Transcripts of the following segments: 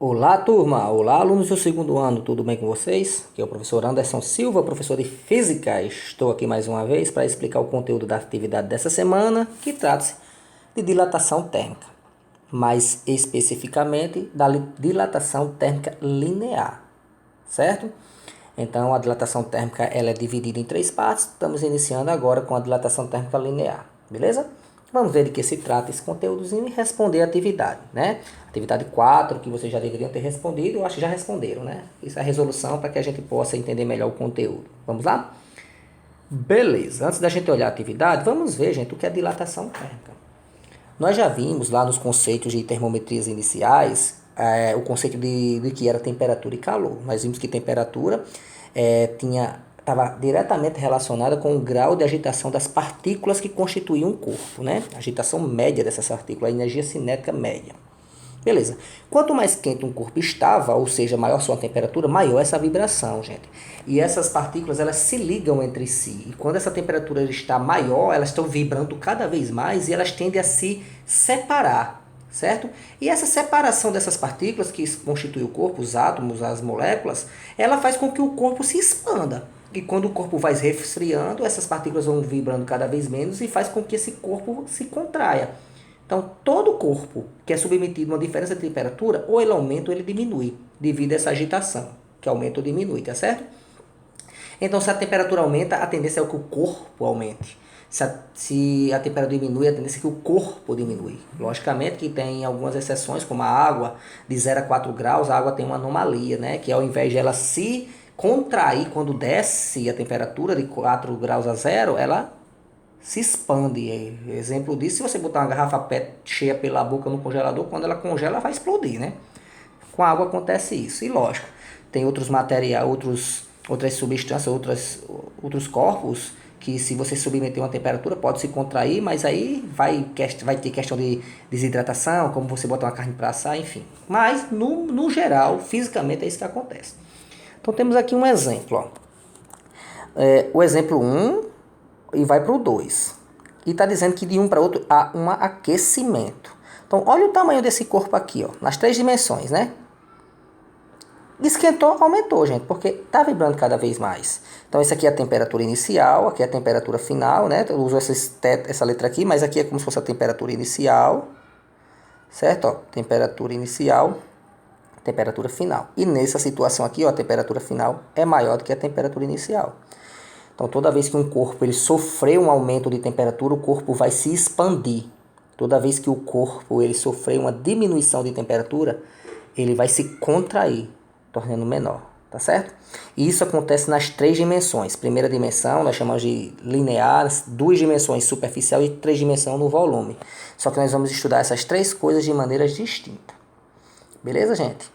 Olá, turma! Olá, alunos do segundo ano, tudo bem com vocês? Aqui é o professor Anderson Silva, professor de Física. Estou aqui mais uma vez para explicar o conteúdo da atividade dessa semana, que trata-se de dilatação térmica, mais especificamente da dilatação térmica linear, certo? Então, a dilatação térmica ela é dividida em três partes. Estamos iniciando agora com a dilatação térmica linear, beleza? Vamos ver de que se trata esse conteúdozinho e responder a atividade, né? Atividade 4, que vocês já deveriam ter respondido, eu acho que já responderam, né? Isso é a resolução para que a gente possa entender melhor o conteúdo. Vamos lá? Beleza, antes da gente olhar a atividade, vamos ver, gente, o que é dilatação térmica. Nós já vimos lá nos conceitos de termometrias iniciais, o conceito de que era temperatura e calor. Nós vimos que temperatura estava diretamente relacionada com o grau de agitação das partículas que constituíam o corpo, né? A agitação média dessas partículas, a energia cinética média. Beleza. Quanto mais quente um corpo estava, ou seja, maior sua temperatura, maior essa vibração, gente. E essas partículas, elas se ligam entre si. E quando essa temperatura está maior, elas estão vibrando cada vez mais e elas tendem a se separar, certo? E essa separação dessas partículas que constituem o corpo, os átomos, as moléculas, ela faz com que o corpo se expanda. E quando o corpo vai resfriando, essas partículas vão vibrando cada vez menos e faz com que esse corpo se contraia. Então, todo corpo que é submetido a uma diferença de temperatura, ou ele aumenta ou ele diminui, devido a essa agitação, que aumenta ou diminui, tá certo? Então, se a temperatura aumenta, a tendência é que o corpo aumente. Se a temperatura diminui, a tendência é que o corpo diminui. Logicamente que tem algumas exceções, como a água, de 0 a 4 graus, a água tem uma anomalia, né? Que ao invés de ela se contrair quando desce a temperatura de 4 graus a 0, ela se expande. Exemplo disso, se você botar uma garrafa PET cheia pela boca no congelador, quando ela congela, ela vai explodir, né? Com a água acontece isso. E lógico, tem outros materiais, outras substâncias, outros corpos que se você submeter a uma temperatura pode se contrair, mas aí vai ter questão de desidratação, como você botar uma carne para assar, enfim. Mas, no geral, fisicamente é isso que acontece. Então temos aqui um exemplo. Ó. O exemplo 1 e vai para o 2. E está dizendo que de um para outro há um aquecimento. Então, olha o tamanho desse corpo aqui, ó, nas três dimensões, né? Esquentou, aumentou, gente, porque está vibrando cada vez mais. Então, essa aqui é a temperatura inicial, aqui é a temperatura final, né? Eu uso essa letra aqui, mas aqui é como se fosse a temperatura inicial, certo? Ó, temperatura inicial, temperatura final. E nessa situação aqui, ó, a temperatura final é maior do que a temperatura inicial. Então, toda vez que um corpo ele sofrer um aumento de temperatura, o corpo vai se expandir. Toda vez que o corpo ele sofrer uma diminuição de temperatura, ele vai se contrair, tornando menor, tá certo? E isso acontece nas três dimensões. Primeira dimensão, nós chamamos de linear, duas dimensões superficial e três dimensões no volume. Só que nós vamos estudar essas três coisas de maneiras distintas. Beleza, gente?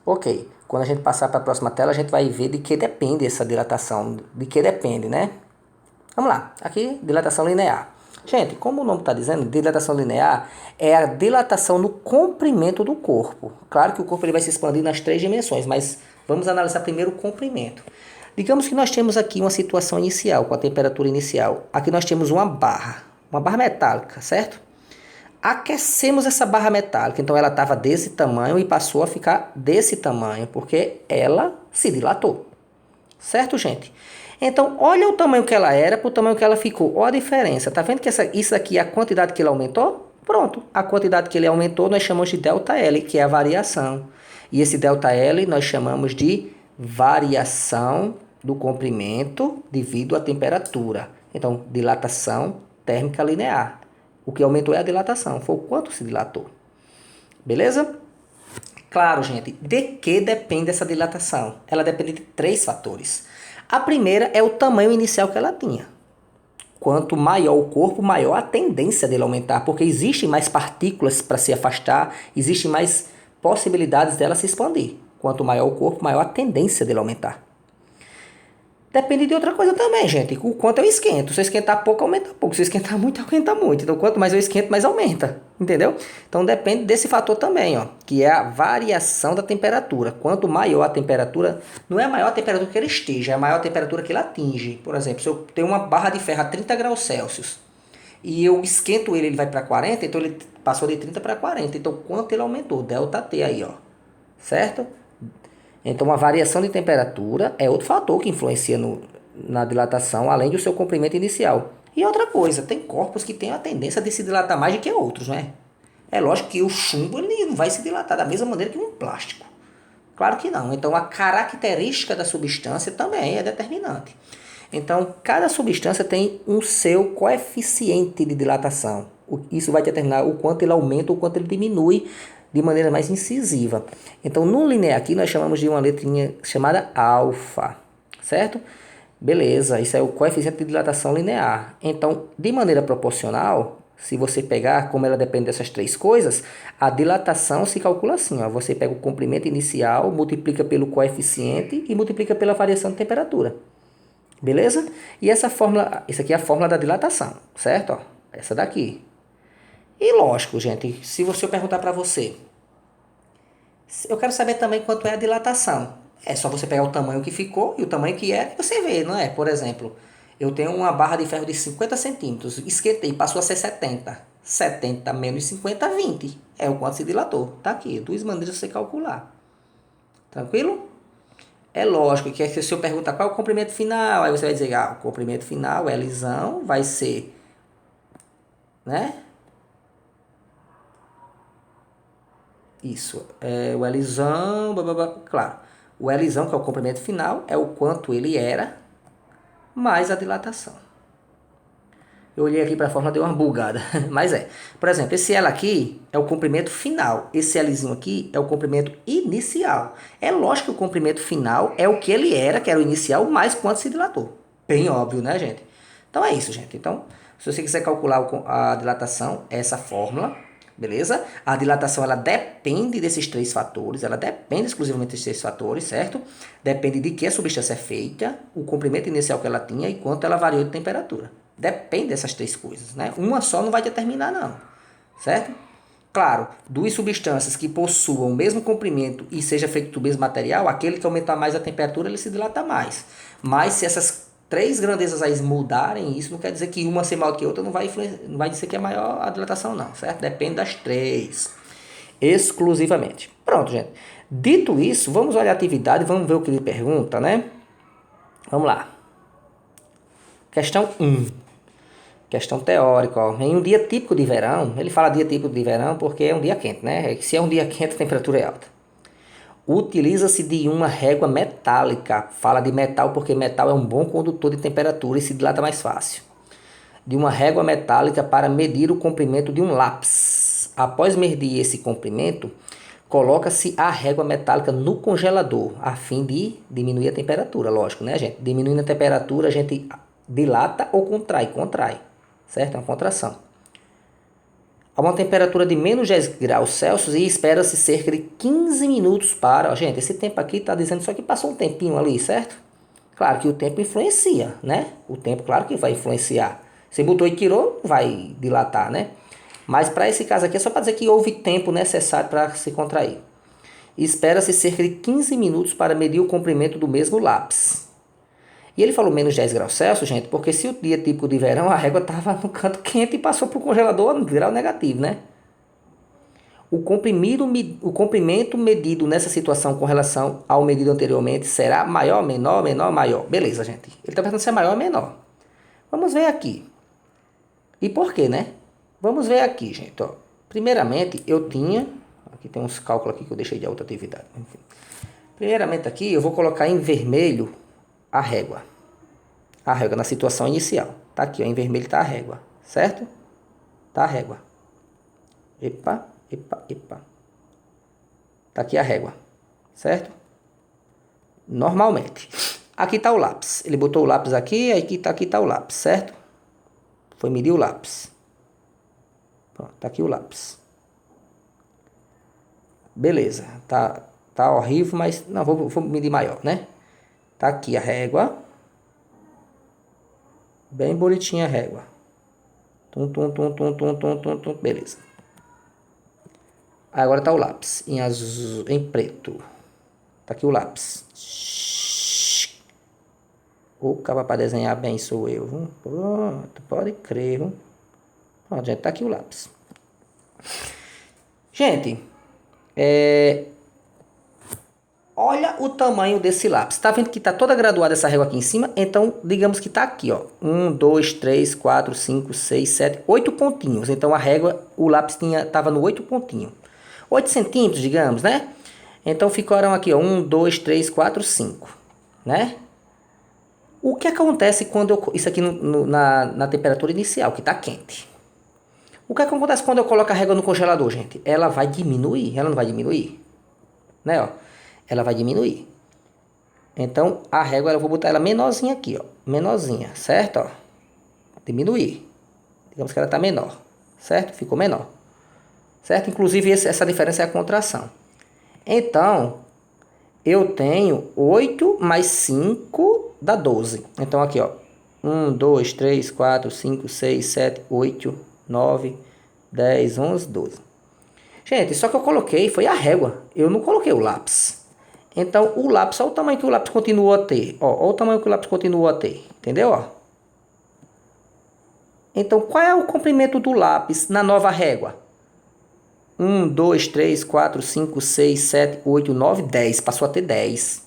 Ok. Quando a gente passar para a próxima tela, a gente vai ver de que depende essa dilatação. De que depende, né? Vamos lá. Aqui, dilatação linear. Gente, como o nome está dizendo, dilatação linear é a dilatação no comprimento do corpo. Claro que o corpo ele vai se expandir nas três dimensões, mas vamos analisar primeiro o comprimento. Digamos que nós temos aqui uma situação inicial, com a temperatura inicial. Aqui nós temos uma barra metálica, certo? Aquecemos essa barra metálica, então ela estava desse tamanho e passou a ficar desse tamanho, porque ela se dilatou. Certo, gente? Então, olha o tamanho que ela era para o tamanho que ela ficou. Olha a diferença. Tá vendo que isso aqui é a quantidade que ele aumentou? Pronto. A quantidade que ele aumentou nós chamamos de ΔL, que é a variação. E esse ΔL nós chamamos de variação do comprimento devido à temperatura. Então, dilatação térmica linear. O que aumentou é a dilatação. Foi o quanto se dilatou. Beleza? Claro, gente, de que depende essa dilatação? Ela depende de três fatores. A primeira é o tamanho inicial que ela tinha. Quanto maior o corpo, maior a tendência dele aumentar, porque existem mais partículas para se afastar, existem mais possibilidades dela se expandir. Quanto maior o corpo, maior a tendência dele aumentar. Depende de outra coisa também, gente. O quanto eu esquento. Se eu esquentar pouco, aumenta pouco. Se eu esquentar muito, aumenta muito. Então, quanto mais eu esquento, mais aumenta. Entendeu? Então, depende desse fator também, ó, que é a variação da temperatura. Quanto maior a temperatura, não é a maior temperatura que ele esteja, é a maior temperatura que ele atinge. Por exemplo, se eu tenho uma barra de ferro a 30 graus Celsius e eu esquento ele vai para 40, então ele passou de 30 para 40. Então, quanto ele aumentou? ΔT aí, ó. certo? Então, a variação de temperatura é outro fator que influencia na dilatação, além do seu comprimento inicial. E outra coisa, tem corpos que têm a tendência de se dilatar mais do que outros, né? É lógico que o chumbo ele não vai se dilatar da mesma maneira que um plástico. Claro que não. Então, a característica da substância também é determinante. Então, cada substância tem um seu coeficiente de dilatação. Isso vai determinar o quanto ele aumenta ou o quanto ele diminui de maneira mais incisiva. Então, no linear aqui, nós chamamos de uma letrinha chamada alfa, certo? Beleza, isso é o coeficiente de dilatação linear. Então, de maneira proporcional, se você pegar, como ela depende dessas três coisas, a dilatação se calcula assim, ó. Você pega o comprimento inicial, multiplica pelo coeficiente e multiplica pela variação de temperatura. Beleza? E essa fórmula, isso aqui é a fórmula da dilatação, certo? Ó, essa daqui. E lógico, gente, se eu perguntar para você, eu quero saber também quanto é a dilatação. É só você pegar o tamanho que ficou e o tamanho que é, e você vê, não é? Por exemplo, eu tenho uma barra de ferro de 50 centímetros, esquentei, passou a ser 70. 70 menos 50, 20. É o quanto se dilatou. Tá aqui, duas maneiras de você calcular. Tranquilo? É lógico que se eu perguntar qual é o comprimento final, aí você vai dizer, o comprimento final, Lzão, vai ser, né? Isso, o Lzão, claro. O Lzão, que é o comprimento final, é o quanto ele era, mais a dilatação. Eu olhei aqui para a fórmula, deu uma bugada, mas é. Por exemplo, esse L aqui é o comprimento final, esse Lzinho aqui é o comprimento inicial. É lógico que o comprimento final é o que ele era, que era o inicial, mais quanto se dilatou. Bem óbvio, né, gente? Então é isso, gente. Então, se você quiser calcular a dilatação, é essa fórmula, beleza? A dilatação, ela depende desses três fatores, ela depende exclusivamente desses três fatores, certo? Depende de que a substância é feita, o comprimento inicial que ela tinha e quanto ela variou de temperatura. Depende dessas três coisas, né? Uma só não vai determinar, não, certo? Claro, duas substâncias que possuam o mesmo comprimento e seja feito do mesmo material, aquele que aumentar mais a temperatura, ele se dilata mais. Mas se essas três grandezas aí mudarem, isso não quer dizer que uma ser maior que a outra, não vai dizer que é maior a dilatação, não, certo? Depende das três, exclusivamente. Pronto, gente. Dito isso, vamos olhar a atividade, vamos ver o que ele pergunta, né? Vamos lá. Questão 1. Questão teórica, ó. Em um dia típico de verão, ele fala dia típico de verão porque é um dia quente, né? Se é um dia quente, a temperatura é alta. Utiliza-se de uma régua metálica. Fala de metal porque metal é um bom condutor de temperatura e se dilata mais fácil. De uma régua metálica para medir o comprimento de um lápis. Após medir esse comprimento, coloca-se a régua metálica no congelador, a fim de diminuir a temperatura, lógico, né, gente? Diminuindo a temperatura, a gente dilata ou contrai? Contrai, certo? É uma contração. A uma temperatura de menos 10 graus Celsius e espera-se cerca de 15 minutos para... Ó, gente, esse tempo aqui está dizendo só que passou um tempinho ali, certo? Claro que o tempo influencia, né? O tempo, claro que vai influenciar. Você botou e tirou, vai dilatar, né? Mas para esse caso aqui é só para dizer que houve tempo necessário para se contrair. Espera-se cerca de 15 minutos para medir o comprimento do mesmo lápis. E ele falou menos 10 graus Celsius, gente, porque se o dia típico de verão, a régua estava no canto quente e passou para o congelador no grau negativo, né? O comprimento medido nessa situação com relação ao medido anteriormente será maior, menor, menor, maior. Beleza, gente. Ele está perguntando se é maior ou menor. Vamos ver aqui. E por quê, né? Vamos ver aqui, gente. Ó. Primeiramente, eu tinha... Aqui tem uns cálculos aqui que eu deixei de outra atividade. Enfim. Primeiramente aqui, eu vou colocar em vermelho a régua. A régua na situação inicial. Tá aqui, ó, em vermelho está a régua. Certo? Tá a régua. Epa, epa, epa. Tá aqui a régua. Certo? Normalmente. Aqui está o lápis. Ele botou o lápis aqui, aqui tá o lápis, certo? Foi medir o lápis. Pronto, tá aqui o lápis. Beleza. Tá horrível, mas... Não, vou medir maior, né? Tá aqui a régua. Bem bonitinha a régua. Tum, tum, tum, tum, tum, tum, tum, tum. Beleza. Agora tá o lápis. Em azul, em preto. Tá aqui o lápis. O cara para desenhar bem sou eu. Viu? Pronto, pode crer. Viu? Pronto, gente, tá aqui o lápis. Gente, olha o tamanho desse lápis. Tá vendo que tá toda graduada essa régua aqui em cima? Então, digamos que tá aqui, ó. 1, 2, 3, 4, 5, 6, 7, 8 pontinhos. Então, a régua, o lápis tava no 8 pontinhos. 8 centímetros, digamos, né? Então, ficaram aqui, ó. 1, 2, 3, 4, 5, né? O que acontece quando eu... Isso aqui na temperatura inicial, que tá quente. O que acontece quando eu coloco a régua no congelador, gente? Ela vai diminuir. Ela não vai diminuir? Né, ó? Ela vai diminuir. Então, a régua, eu vou botar ela menorzinha aqui, ó. Menorzinha, certo? Ó. Diminuir. Digamos que ela está menor, certo? Ficou menor. Certo? Inclusive, essa diferença é a contração. Então, eu tenho 8 mais 5 dá 12. Então, aqui, ó. 1, 2, 3, 4, 5, 6, 7, 8, 9, 10, 11, 12. Gente, só que eu coloquei, foi a régua. Eu não coloquei o lápis. Então, o lápis, olha o tamanho que o lápis continuou a ter. Ó, olha o tamanho que o lápis continuou a ter. Entendeu? Ó. Então, qual é o comprimento do lápis na nova régua? 1, 2, 3, 4, 5, 6, 7, 8, 9, 10. Passou a ter 10.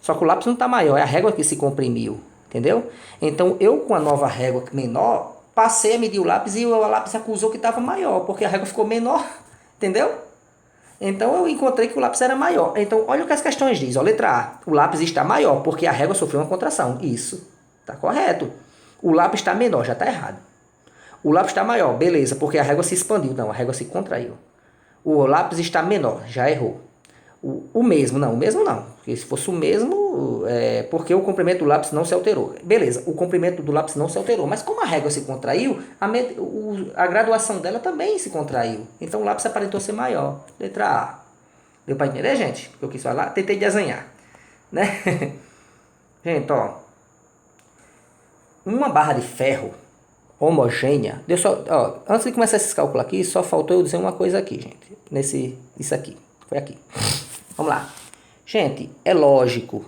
Só que o lápis não está maior, é a régua que se comprimiu. Entendeu? Então, eu com a nova régua menor, passei a medir o lápis e o lápis acusou que estava maior, porque a régua ficou menor. Entendeu? Então, eu encontrei que o lápis era maior. Então, olha o que as questões dizem. Ó, letra A. O lápis está maior porque a régua sofreu uma contração. Isso. Está correto. O lápis está menor. Já está errado. O lápis está maior. Beleza. Porque a régua se expandiu. Não, a régua se contraiu. O lápis está menor. Já errou. O mesmo. Não, o mesmo não. Porque se fosse o mesmo, porque o comprimento do lápis não se alterou. Beleza. O comprimento do lápis não se alterou. Mas como a régua se contraiu, a graduação dela também se contraiu. Então, o lápis aparentou ser maior. Letra A. Deu para entender, gente? O que eu quis falar? Tentei desenhar. Né? Gente, ó. Uma barra de ferro homogênea. Antes de começar esses cálculos aqui, só faltou eu dizer uma coisa aqui, gente. Isso aqui. Foi aqui. Vamos lá. Gente, é lógico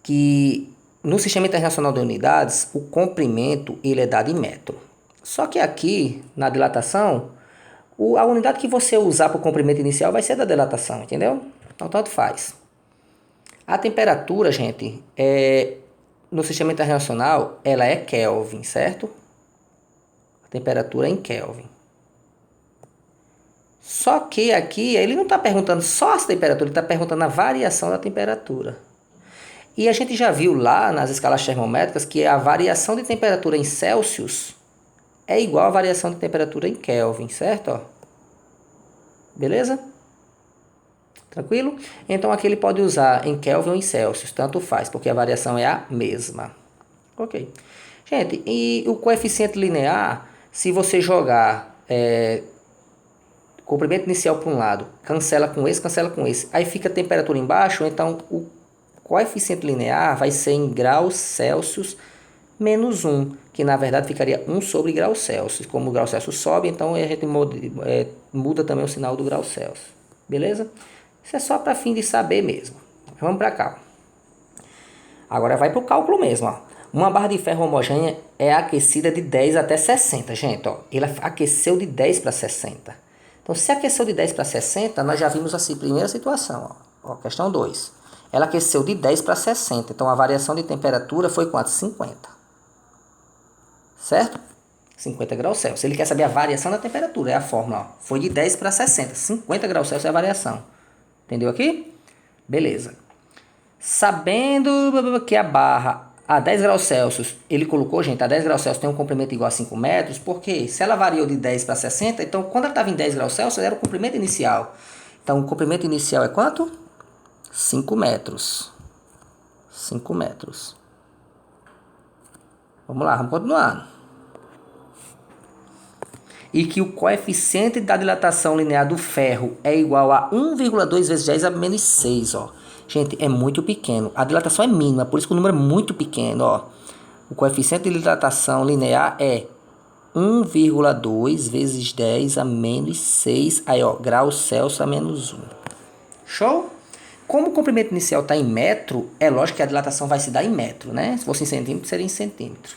que no Sistema Internacional de Unidades, o comprimento ele é dado em metro. Só que aqui, na dilatação, a unidade que você usar para o comprimento inicial vai ser da dilatação, entendeu? Então, tanto faz. A temperatura, gente, no Sistema Internacional, ela é Kelvin, certo? A temperatura é em Kelvin. Só que aqui ele não está perguntando só a temperatura, ele está perguntando a variação da temperatura. E a gente já viu lá nas escalas termométricas que a variação de temperatura em Celsius é igual à variação de temperatura em Kelvin, certo? Ó. Beleza? Tranquilo? Então aqui ele pode usar em Kelvin ou em Celsius, tanto faz, porque a variação é a mesma. Ok. Gente, e o coeficiente linear, se você jogar comprimento inicial para um lado, cancela com esse, aí fica a temperatura embaixo, então o coeficiente linear vai ser em graus Celsius menos 1, que na verdade ficaria 1 sobre grau Celsius. Como o grau Celsius sobe, então a gente muda também o sinal do grau Celsius. Beleza? Isso é só para fim de saber mesmo. Vamos para cá. Agora vai para o cálculo mesmo. Ó. Uma barra de ferro homogênea é aquecida de 10 até 60. Gente, ó, ele aqueceu de 10 para 60. Então, se aqueceu de 10 para 60, nós já vimos assim, primeira situação. Ó, questão 2. Ela aqueceu de 10 para 60. Então, a variação de temperatura foi quanto? 50. Certo? 50 graus Celsius. Ele quer saber a variação da temperatura. É a fórmula. Ó. Foi de 10 para 60. 50 graus Celsius é a variação. Entendeu aqui? Beleza. Sabendo que a barra a 10 graus Celsius, ele colocou, gente, a 10 graus Celsius tem um comprimento igual a 5 metros, porque se ela variou de 10 para 60, então quando ela estava em 10 graus Celsius, era o comprimento inicial. Então, o comprimento inicial é quanto? 5 metros. 5 metros. Vamos lá, vamos continuar. E que o coeficiente da dilatação linear do ferro é igual a 1,2 vezes 10 a menos 6, ó. Gente, é muito pequeno. A dilatação é mínima, por isso que o número é muito pequeno, ó. O coeficiente de dilatação linear é 1,2 vezes 10 a menos 6, aí, ó, graus Celsius a menos 1. Show? Como o comprimento inicial está em metro, é lógico que a dilatação vai se dar em metro, né? Se fosse em centímetro, seria em centímetro.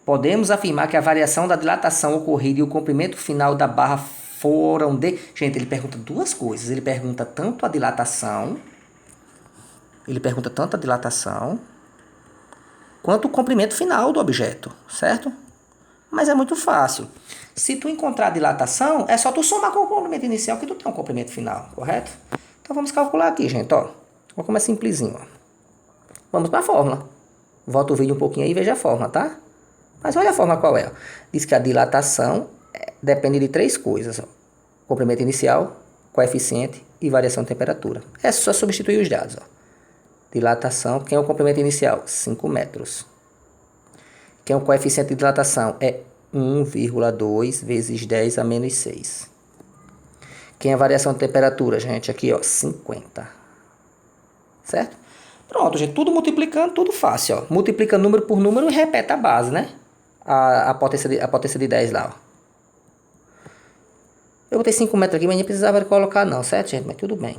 Podemos afirmar que a variação da dilatação ocorrida e o comprimento final da barra foram de... Gente, ele pergunta duas coisas. Ele pergunta tanto a dilatação, quanto o comprimento final do objeto, certo? Mas é muito fácil. Se tu encontrar a dilatação, é só tu somar com o comprimento inicial que tu tem um comprimento final, correto? Então vamos calcular aqui, gente, ó. Olha como é simplesinho, ó. Vamos para a fórmula. Volta o vídeo um pouquinho aí e veja a fórmula, tá? Mas olha a fórmula qual é. Ó. Diz que a dilatação depende de três coisas, ó. Comprimento inicial, coeficiente e variação de temperatura. É só substituir os dados, ó. Dilatação, quem é o comprimento inicial? 5 metros. Quem é o coeficiente de dilatação? É 1,2 vezes 10 a menos 6. Quem é a variação de temperatura, gente? Aqui, ó, 50. Certo? Pronto, gente. Tudo multiplicando, tudo fácil, ó. Multiplica número por número e repete a base, né? A potência de 10 lá, ó. Eu botei 5 metros aqui, mas nem precisava colocar não, certo, gente? Mas tudo bem.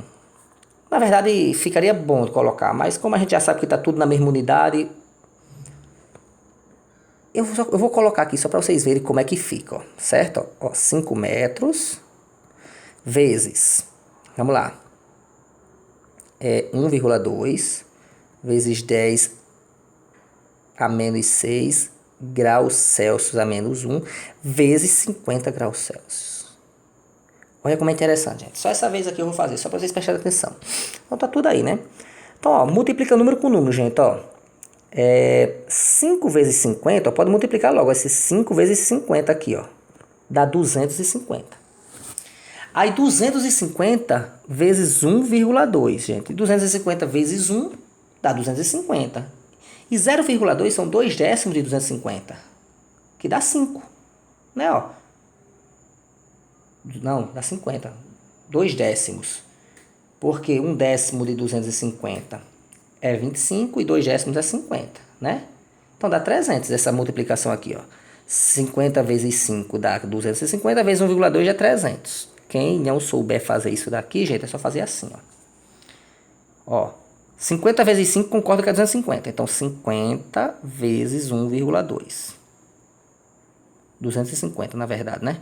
Na verdade, ficaria bom de colocar, mas como a gente já sabe que está tudo na mesma unidade, eu vou colocar aqui só para vocês verem como é que fica, ó, certo? Ó, 5 metros vezes, vamos lá, 1,2 vezes 10 a menos 6 graus Celsius a menos 1 vezes 50 graus Celsius. Olha como é interessante, gente. Só essa vez aqui eu vou fazer, só para vocês prestarem atenção. Então tá tudo aí, né? Então, ó, multiplica número com número, gente, ó. 5 vezes 50, ó, pode multiplicar logo esse 5 vezes 50 aqui, ó. Dá 250. Aí 250 vezes 1,2, gente. 250 vezes 1 dá 250. E 0,2 são 2 décimos de 250, que dá 5, né, ó. Não, dá 50. 2 décimos. Porque 1 décimo de 250 é 25 e 2 décimos é 50, né? Então dá 300 essa multiplicação aqui, ó. 50 vezes 5 dá 250, vezes 1,2 é 300. Quem não souber fazer isso daqui, gente, é só fazer assim, ó. Ó, 50 vezes 5 concorda com 250. Então 50 vezes 1,2. 250, na verdade, né?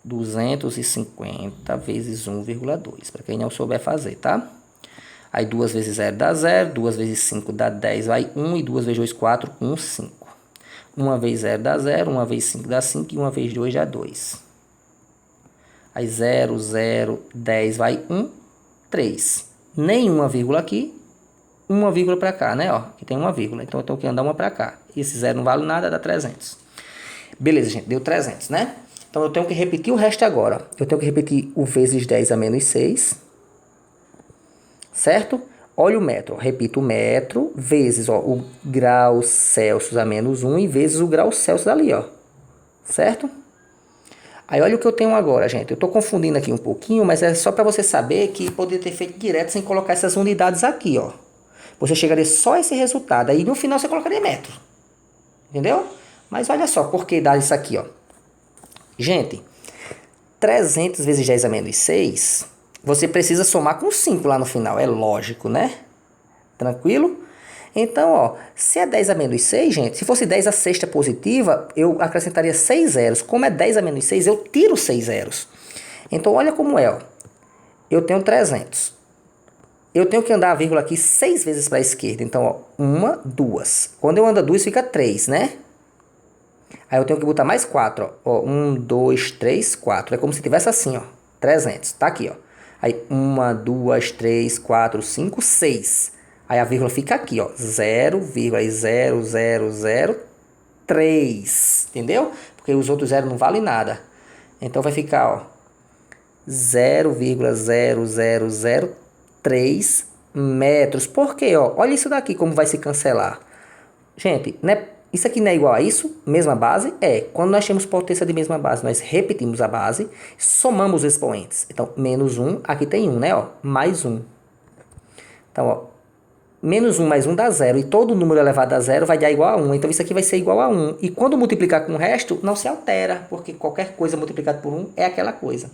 250 vezes 1,2, para quem não souber fazer, tá? Aí 2 vezes 0 dá 0, 2 vezes 5 dá 10, vai 1, e 2 vezes 2, 4, 1, 5. 1 vezes 0 dá 0, 1 vezes 5 dá 5, e 1 vezes 2 dá 2. Aí 0, 0, 10, vai 1, 3. Nenhuma vírgula aqui, uma vírgula para cá, né? Ó, aqui tem uma vírgula, então eu tenho que andar uma para cá. Esse 0 não vale nada, dá 300. Beleza, gente, deu 300, né? Então, eu tenho que repetir o resto agora. Eu tenho que repetir o vezes 10 a menos 6. Certo? Olha o metro. Repito o metro vezes, ó, o grau Celsius a menos 1 e vezes o grau Celsius ali, ó. Certo? Aí, olha o que eu tenho agora, gente. Eu estou confundindo aqui um pouquinho, mas é só para você saber que poderia ter feito direto sem colocar essas unidades aqui, ó. Você chegaria só a esse resultado. Aí, no final, você colocaria metro. Entendeu? Mas olha só, por que dá isso aqui, ó. Gente, 300 vezes 10 a menos 6, você precisa somar com 5 lá no final, é lógico, né? Tranquilo? Então, ó, se é 10 a menos 6, gente, se fosse 10 a sexta positiva, eu acrescentaria 6 zeros. Como é 10 a menos 6, eu tiro 6 zeros. Então, olha como é, ó. Eu tenho 300. Eu tenho que andar a vírgula aqui 6 vezes para a esquerda. Então, ó, 1, 2. Quando eu ando 2, fica 3, né? Aí eu tenho que botar mais 4, ó. 1, 2, 3, 4. É como se tivesse assim, ó. 300. Tá aqui, ó. Aí 1, 2, 3, 4, 5, 6. Aí a vírgula fica aqui, ó. 0,0003. Entendeu? Porque os outros zeros não valem nada. Então vai ficar, ó. 0,0003 metros. Por quê, ó? Olha isso daqui como vai se cancelar. Gente, né? Isso aqui não é igual a isso? Mesma base? É. Quando nós temos potência de mesma base, nós repetimos a base, somamos os expoentes. Então, menos 1, aqui tem 1, né? Ó, mais 1. Então, ó, menos 1 mais 1 dá 0. E todo número elevado a 0 vai dar igual a 1. Então, isso aqui vai ser igual a 1. E quando multiplicar com o resto, não se altera, porque qualquer coisa multiplicada por 1 é aquela coisa.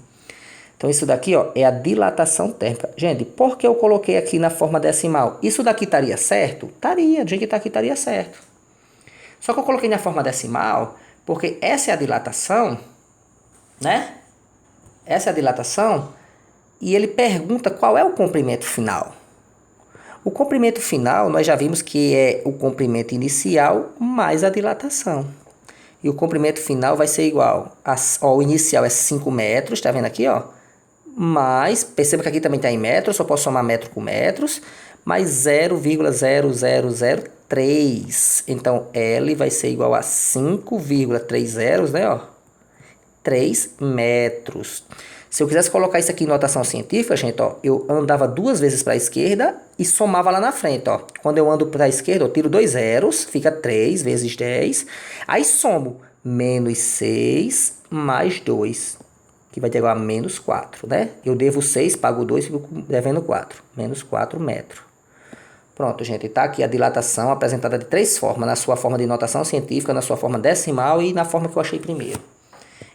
Então, isso daqui, ó, é a dilatação térmica. Gente, por que eu coloquei aqui na forma decimal? Isso daqui estaria certo? Estaria. Do jeito que está aqui, estaria certo. Só que eu coloquei na forma decimal, porque essa é a dilatação né? Essa é a dilatação. E ele pergunta qual é o comprimento final. O comprimento final, nós já vimos que é o comprimento inicial mais a dilatação. E o comprimento final vai ser igual o inicial é 5 metros, tá vendo aqui, ó? Mas, perceba que aqui também está em metros, só posso somar metro com metros, mais 0,0003. Então, L vai ser igual a 5,3 zeros, né, ó? 3 metros. Se eu quisesse colocar isso aqui em notação científica, gente, ó, eu andava 2 vezes para a esquerda e somava lá na frente, ó. Quando eu ando para a esquerda, eu tiro 2 zeros, fica 3 vezes 10. Aí somo menos 6 mais 2, que vai ter igual a menos 4, né? Eu devo 6, pago 2, fico devendo 4. Menos 4 metros. Pronto, gente, está aqui a dilatação apresentada de 3 formas, na sua forma de notação científica, na sua forma decimal e na forma que eu achei primeiro.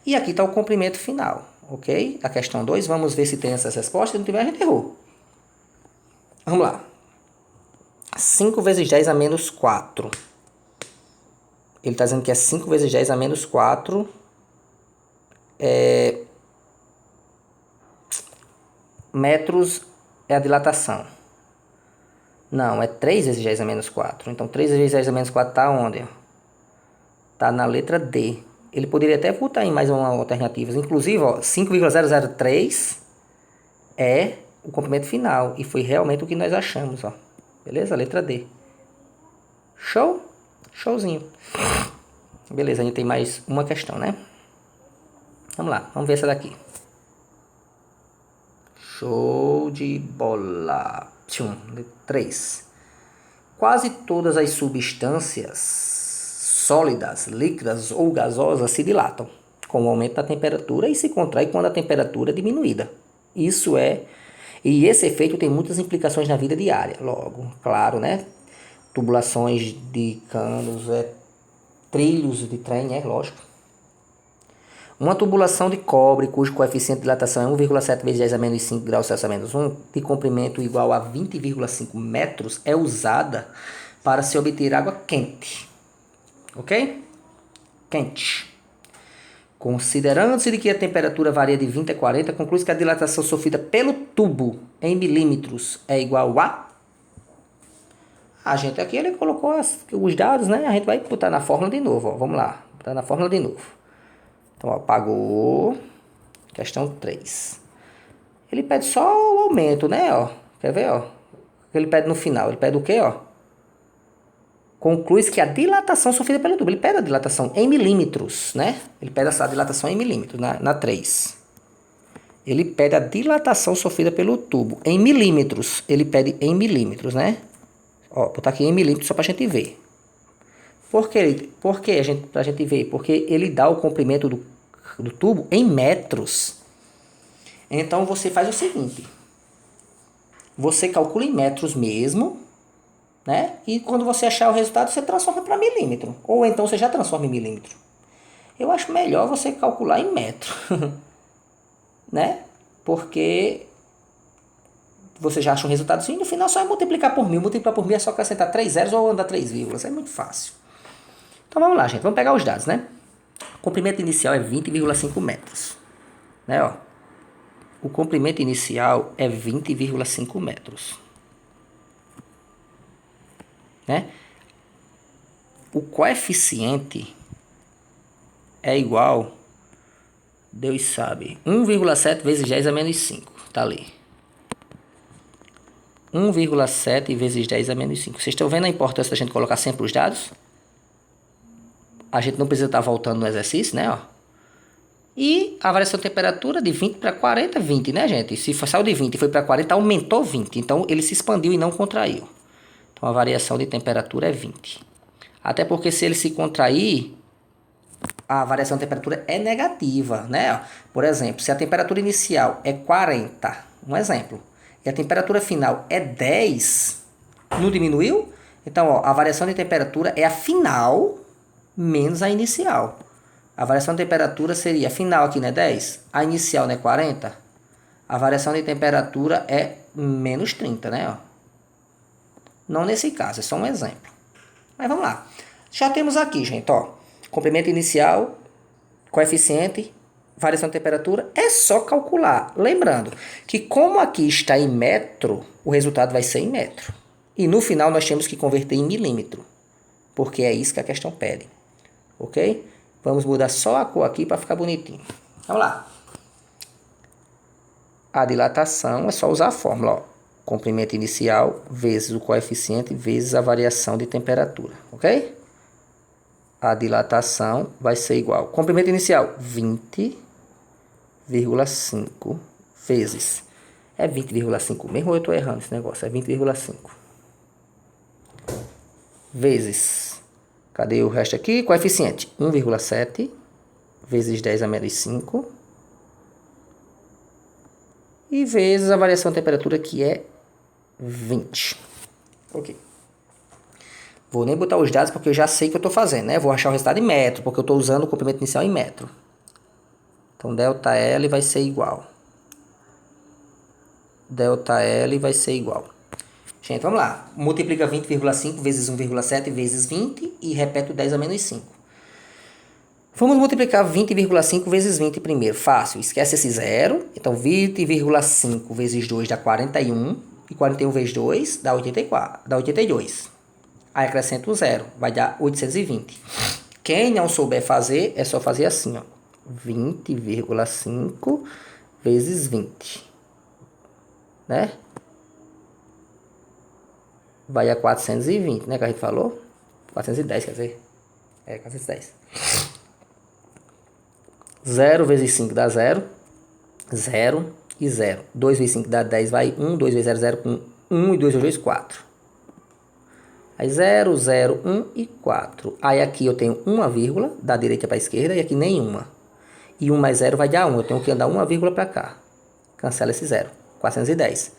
E aqui está o comprimento final, ok? A questão 2, vamos ver se tem essas respostas. Se não tiver, a gente errou. Vamos lá. 5 vezes 10 a menos 4. Ele está dizendo que é 5 vezes 10 a menos 4. Metros é a dilatação. Não, é 3 vezes 10 a menos 4. Então, 3 vezes 10 a menos 4 está onde? Está na letra D. Ele poderia até botar em mais uma alternativa. Inclusive, 5,003 é o comprimento final. E foi realmente o que nós achamos. Ó. Beleza? Letra D. Show? Showzinho. Beleza, a gente tem mais uma questão, né? Vamos lá, vamos ver essa daqui. Show de bola. 3. Quase todas as substâncias sólidas, líquidas ou gasosas se dilatam com o aumento da temperatura e se contrai quando a temperatura é diminuída. E esse efeito tem muitas implicações na vida diária. Logo, claro, né? Tubulações de canos, trilhos de trem, lógico. Uma tubulação de cobre, cujo coeficiente de dilatação é 1,7 vezes 10 a menos 5 graus Celsius a menos 1, de comprimento igual a 20,5 metros, é usada para se obter água quente. Ok? Quente. Considerando-se de que a temperatura varia de 20 a 40, conclui-se que a dilatação sofrida pelo tubo em milímetros é igual a... A gente aqui ele colocou os dados, né? A gente vai botar na fórmula de novo. Ó. Vamos lá. Botar na fórmula de novo. Então, ó, pagou. Questão 3. Ele pede só o aumento, né? Ó. Quer ver? Ó? Ele pede no final. Ele pede o quê? Ó? Conclui-se que a dilatação sofrida pelo tubo. Ele pede a dilatação em milímetros, né? Ele pede essa dilatação em milímetros, na 3. Ele pede a dilatação sofrida pelo tubo em milímetros. Ele pede em milímetros, né? Ó, botar aqui em milímetros só pra gente ver. Por que pra gente ver? Porque ele dá o comprimento do tubo em metros. Então você faz o seguinte. Você calcula em metros mesmo, né? E quando você achar o resultado, você transforma para milímetro. Ou então você já transforma em milímetro. Eu acho melhor você calcular em metro. Né? Porque você já acha um resultado e no final só é multiplicar por 1000. Multiplicar por 1000 é só acrescentar 3 zeros ou andar 3 vírgulas. É muito fácil. Então vamos lá, gente. Vamos pegar os dados, né? O comprimento inicial é 20,5 metros. Né, ó? O comprimento inicial é 20,5 metros. Né? O coeficiente é igual, Deus sabe, 1,7 vezes 10 a menos 5. Tá ali. 1,7 vezes 10 a menos 5. Vocês estão vendo a importância da gente colocar sempre os dados? A gente não precisa estar voltando no exercício, né? Ó. E a variação de temperatura de 20 para 40, 20, né, gente? Se saiu de 20 e foi para 40, aumentou 20. Então, ele se expandiu e não contraiu. Então, a variação de temperatura é 20. Até porque se ele se contrair, a variação de temperatura é negativa, né? Por exemplo, se a temperatura inicial é 40, um exemplo, e a temperatura final é 10, não diminuiu? Então, ó, a variação de temperatura é a final menos a inicial. A variação de temperatura seria a final aqui, né, 10? A inicial, né, 40? A variação de temperatura é menos 30, né? Ó. Não nesse caso, é só um exemplo. Mas vamos lá. Já temos aqui, gente, ó, comprimento inicial, coeficiente variação de temperatura, é só calcular. Lembrando que como aqui está em metro, o resultado vai ser em metro. E no final nós temos que converter em milímetro, porque é isso que a questão pede. Ok? Vamos mudar só a cor aqui para ficar bonitinho. Vamos lá. A dilatação é só usar a fórmula, ó. Comprimento inicial vezes o coeficiente vezes a variação de temperatura, ok? A dilatação vai ser igual. Comprimento inicial, 20,5 vezes. É 20,5 mesmo ou eu estou errando esse negócio? É 20,5. Vezes. Cadê o resto aqui? Coeficiente, 1,7 vezes 10 a menos 5. E vezes a variação de temperatura, que é 20. Ok. Vou nem botar os dados porque eu já sei o que eu estou fazendo, né? Vou achar o resultado em metro, porque eu estou usando o comprimento inicial em metro. Então, ΔL vai ser igual. ΔL vai ser igual. Gente, vamos lá. Multiplica 20,5 vezes 1,7 vezes 20 e repete o 10 a menos 5. Vamos multiplicar 20,5 vezes 20 primeiro. Fácil. Esquece esse zero. Então, 20,5 vezes 2 dá 41. E 41 vezes 2 dá 84, dá 82. Aí acrescenta o zero. Vai dar 820. Quem não souber fazer, é só fazer assim, ó. 20,5 vezes 20. Né? Vai a 420, né? Que a gente falou. 410, quer dizer. É, 410. 0 vezes 5 dá 0. 0 e 0. 2 vezes 5 dá 10, vai 1. 2 vezes 0, 0, 1. 1 e 2 vezes 2, 4. Aí 0, 0, 1 e 4. Aí aqui eu tenho uma vírgula, da direita para a esquerda, e aqui nenhuma. E 1 mais 0 vai dar 1. Eu tenho que andar uma vírgula para cá. Cancela esse 0. 410.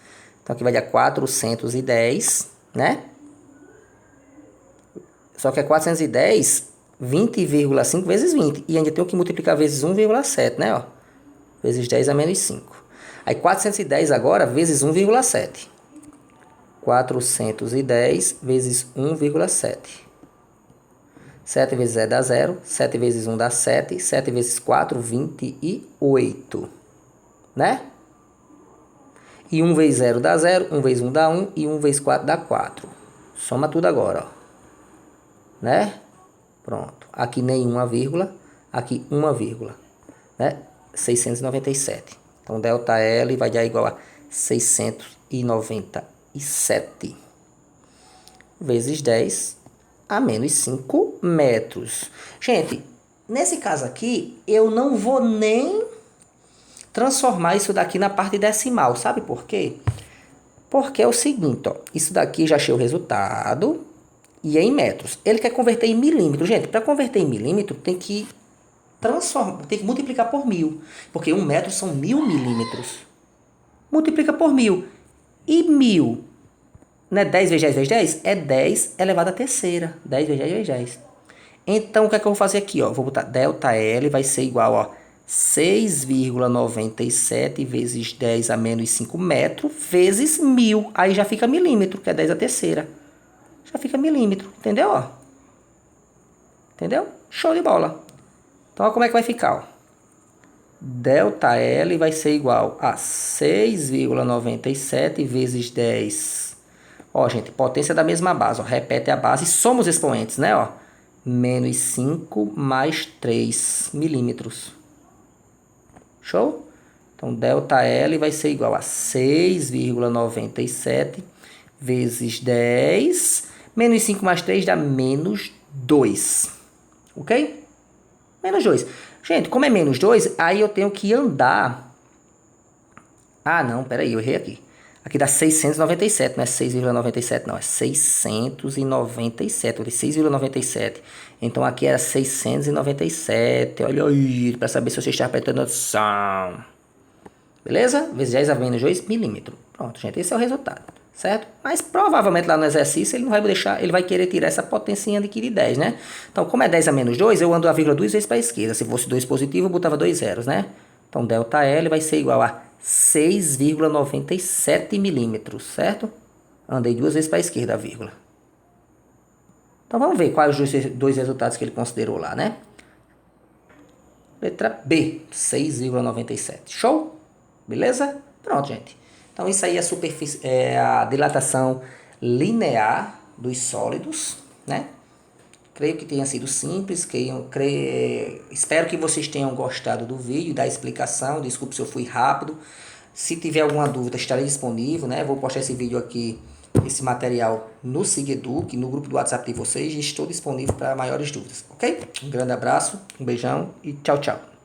Então aqui vai dar 410, né? Só que é 410, 20,5 vezes 20. E ainda tenho que multiplicar vezes 1,7, né? Ó. Vezes 10 a menos 5. Aí 410 agora vezes 1,7. 410 vezes 1,7. 7 vezes 0 dá 0. 7 vezes 1 dá 7. 7 vezes 4, 28. Né? E 1 vezes 0 dá 0. 1 vezes 1 dá 1. E 1 vezes 4 dá 4. Soma tudo agora, ó. Né? Pronto. Aqui nenhuma vírgula. Aqui uma vírgula. Né? 697. Então, ΔL vai dar igual a 697 vezes 10 a menos 5 metros. Gente, nesse caso aqui, eu não vou nem transformar isso daqui na parte decimal. Sabe por quê? Porque é o seguinte, ó. Isso daqui já achei o resultado e é em metros. Ele quer converter em milímetros. Gente, para converter em milímetro, tem que multiplicar por 1000. Porque 1 metro são 1000 milímetros. Multiplica por 1000. E 1000, né? 10 vezes 10 vezes 10 é 10 elevado à terceira. 10 vezes 10 vezes 10. Então, o que é que eu vou fazer aqui? Ó? Vou botar ΔL vai ser igual a 6,97 vezes 10 a menos 5 metros vezes 1000. Aí já fica milímetro, que é 10 à terceira. Já fica milímetro, entendeu? Ó? Entendeu? Show de bola. Então, ó, como é que vai ficar? Ó? ΔL vai ser igual a 6,97 vezes 10. Ó, gente, potência da mesma base. Ó, repete a base e soma os expoentes, né? Ó, menos 5 mais 3 milímetros. Show? Então, ΔL vai ser igual a 6,97 vezes 10. Menos 5 mais 3 dá menos 2. Ok? Menos 2. Gente, como é menos 2, aí eu tenho que andar. Ah, não, peraí, eu errei aqui. Aqui dá 697, não é 6,97 não, é 697. Eu dei 6,97. Então aqui era 697. Olha aí, para saber se você está prestando atenção. Beleza? Vezes 10 a menos 2 milímetros. Pronto, gente, esse é o resultado, certo? Mas provavelmente lá no exercício ele não vai deixar, ele vai querer tirar essa potencinha aqui de 10, né? Então, como é 10 a menos 2, eu ando a vírgula 2 vezes para a esquerda. Se fosse 2 positivo, eu botava 2 zeros, né? Então, ΔL vai ser igual a 6,97 milímetros, certo? Andei 2 vezes para a esquerda a vírgula. Então, vamos ver quais os dois resultados que ele considerou lá, né? Letra B, 6,97. Show? Beleza? Pronto, gente. Então, isso aí é a dilatação linear dos sólidos, né? Creio que tenha sido simples, espero que vocês tenham gostado do vídeo, da explicação. Desculpe se eu fui rápido. Se tiver alguma dúvida, estarei disponível, né? Vou postar esse vídeo aqui, esse material no SIGEDUC, no grupo do WhatsApp de vocês, e estou disponível para maiores dúvidas, ok? Um grande abraço, um beijão e tchau, tchau.